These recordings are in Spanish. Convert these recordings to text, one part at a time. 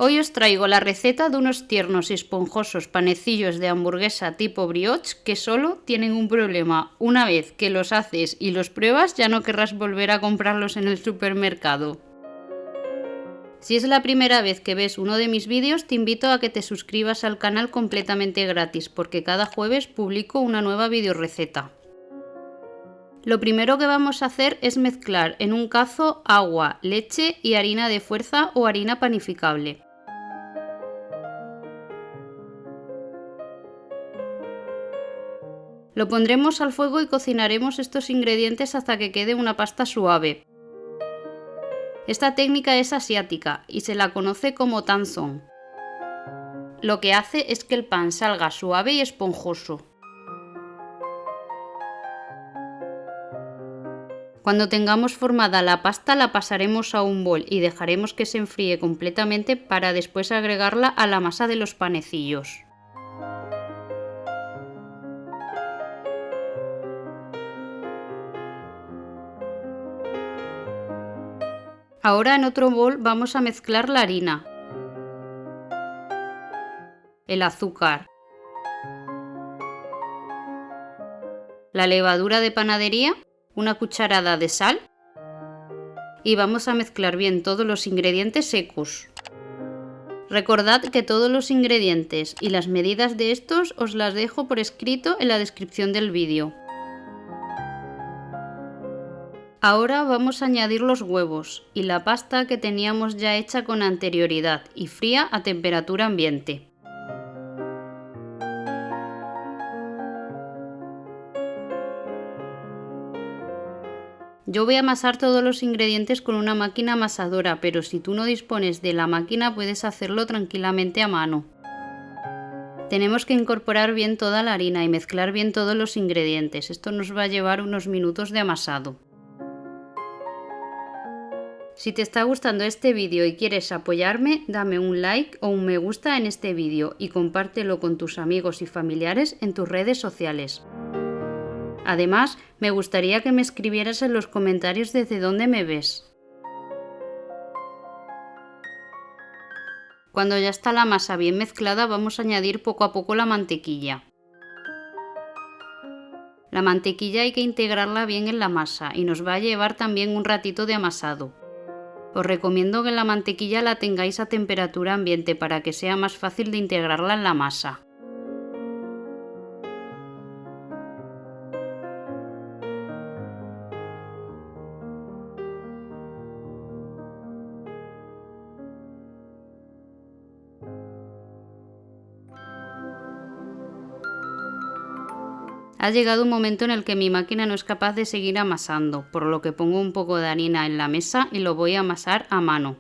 Hoy os traigo la receta de unos tiernos y esponjosos panecillos de hamburguesa tipo brioche que solo tienen un problema. Una vez que los haces y los pruebas ya no querrás volver a comprarlos en el supermercado. Si es la primera vez que ves uno de mis vídeos, te invito a que te suscribas al canal completamente gratis porque cada jueves publico una nueva videoreceta. Lo primero que vamos a hacer es mezclar en un cazo agua, leche y harina de fuerza o harina panificable. Lo pondremos al fuego y cocinaremos estos ingredientes hasta que quede una pasta suave. Esta técnica es asiática y se la conoce como tanzong. Lo que hace es que el pan salga suave y esponjoso. Cuando tengamos formada la pasta la pasaremos a un bol y dejaremos que se enfríe completamente para después agregarla a la masa de los panecillos. Ahora en otro bol vamos a mezclar la harina, el azúcar, la levadura de panadería, una cucharada de sal y vamos a mezclar bien todos los ingredientes secos. Recordad que todos los ingredientes y las medidas de estos os las dejo por escrito en la descripción del vídeo. Ahora vamos a añadir los huevos y la pasta que teníamos ya hecha con anterioridad y fría a temperatura ambiente. Yo voy a amasar todos los ingredientes con una máquina amasadora, pero si tú no dispones de la máquina puedes hacerlo tranquilamente a mano. Tenemos que incorporar bien toda la harina y mezclar bien todos los ingredientes. Esto nos va a llevar unos minutos de amasado. Si te está gustando este vídeo y quieres apoyarme, dame un like o un me gusta en este vídeo y compártelo con tus amigos y familiares en tus redes sociales. Además, me gustaría que me escribieras en los comentarios desde dónde me ves. Cuando ya está la masa bien mezclada, vamos a añadir poco a poco la mantequilla. La mantequilla hay que integrarla bien en la masa y nos va a llevar también un ratito de amasado. Os recomiendo que la mantequilla la tengáis a temperatura ambiente para que sea más fácil de integrarla en la masa. Ha llegado un momento en el que mi máquina no es capaz de seguir amasando, por lo que pongo un poco de harina en la mesa y lo voy a amasar a mano.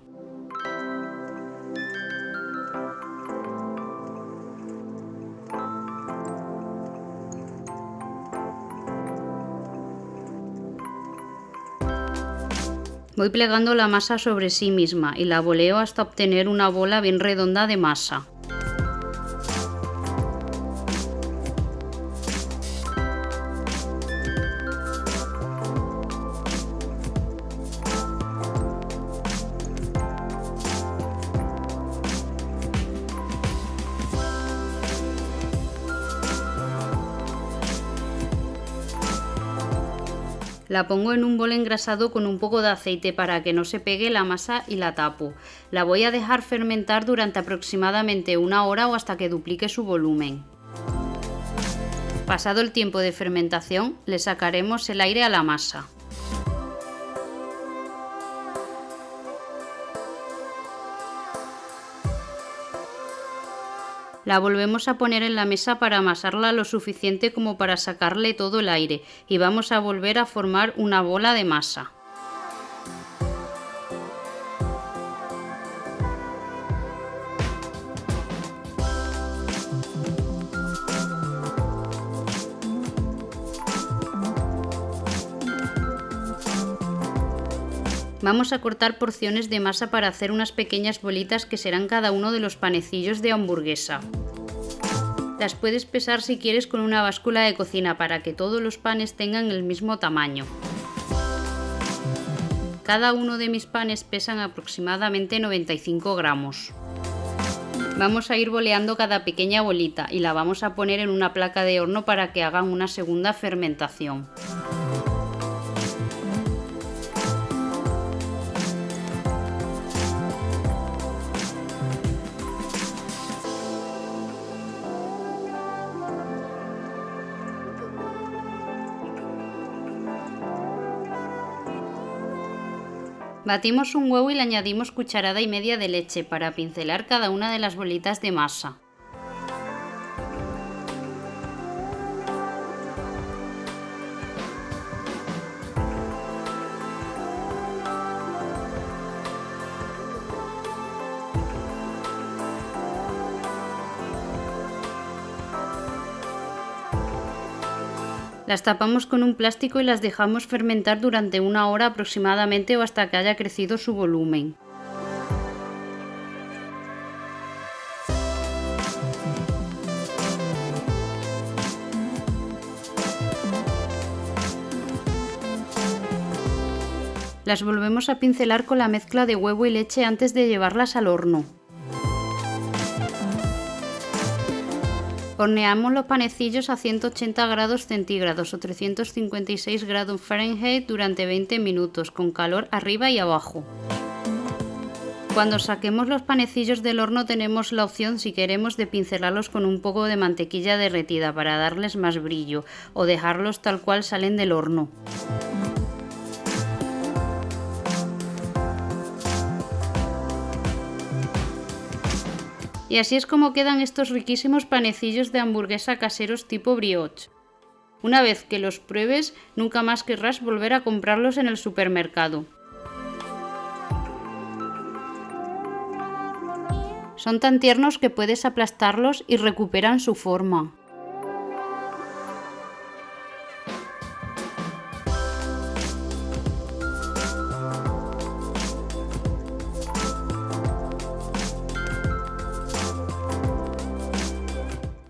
Voy plegando la masa sobre sí misma y la boleo hasta obtener una bola bien redonda de masa. La pongo en un bol engrasado con un poco de aceite para que no se pegue la masa y la tapo. La voy a dejar fermentar durante aproximadamente una hora o hasta que duplique su volumen. Pasado el tiempo de fermentación, le sacaremos el aire a la masa. La volvemos a poner en la mesa para amasarla lo suficiente como para sacarle todo el aire y vamos a volver a formar una bola de masa. Vamos a cortar porciones de masa para hacer unas pequeñas bolitas que serán cada uno de los panecillos de hamburguesa. Las puedes pesar si quieres con una báscula de cocina para que todos los panes tengan el mismo tamaño. Cada uno de mis panes pesan aproximadamente 95 gramos. Vamos a ir boleando cada pequeña bolita y la vamos a poner en una placa de horno para que hagan una segunda fermentación. Batimos un huevo y le añadimos cucharada y media de leche para pincelar cada una de las bolitas de masa. Las tapamos con un plástico y las dejamos fermentar durante 1 hora aproximadamente o hasta que haya crecido su volumen. Las volvemos a pincelar con la mezcla de huevo y leche antes de llevarlas al horno. Horneamos los panecillos a 180 grados centígrados o 356 grados Fahrenheit durante 20 minutos, con calor arriba y abajo. Cuando saquemos los panecillos del horno tenemos la opción, si queremos, de pincelarlos con un poco de mantequilla derretida para darles más brillo, o dejarlos tal cual salen del horno. Y así es como quedan estos riquísimos panecillos de hamburguesa caseros tipo brioche. Una vez que los pruebes, nunca más querrás volver a comprarlos en el supermercado. Son tan tiernos que puedes aplastarlos y recuperan su forma.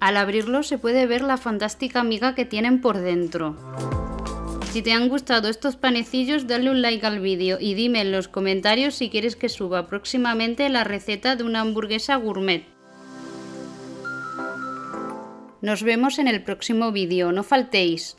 Al abrirlo se puede ver la fantástica miga que tienen por dentro. Si te han gustado estos panecillos, dale un like al vídeo y dime en los comentarios si quieres que suba próximamente la receta de una hamburguesa gourmet. Nos vemos en el próximo vídeo, no faltéis.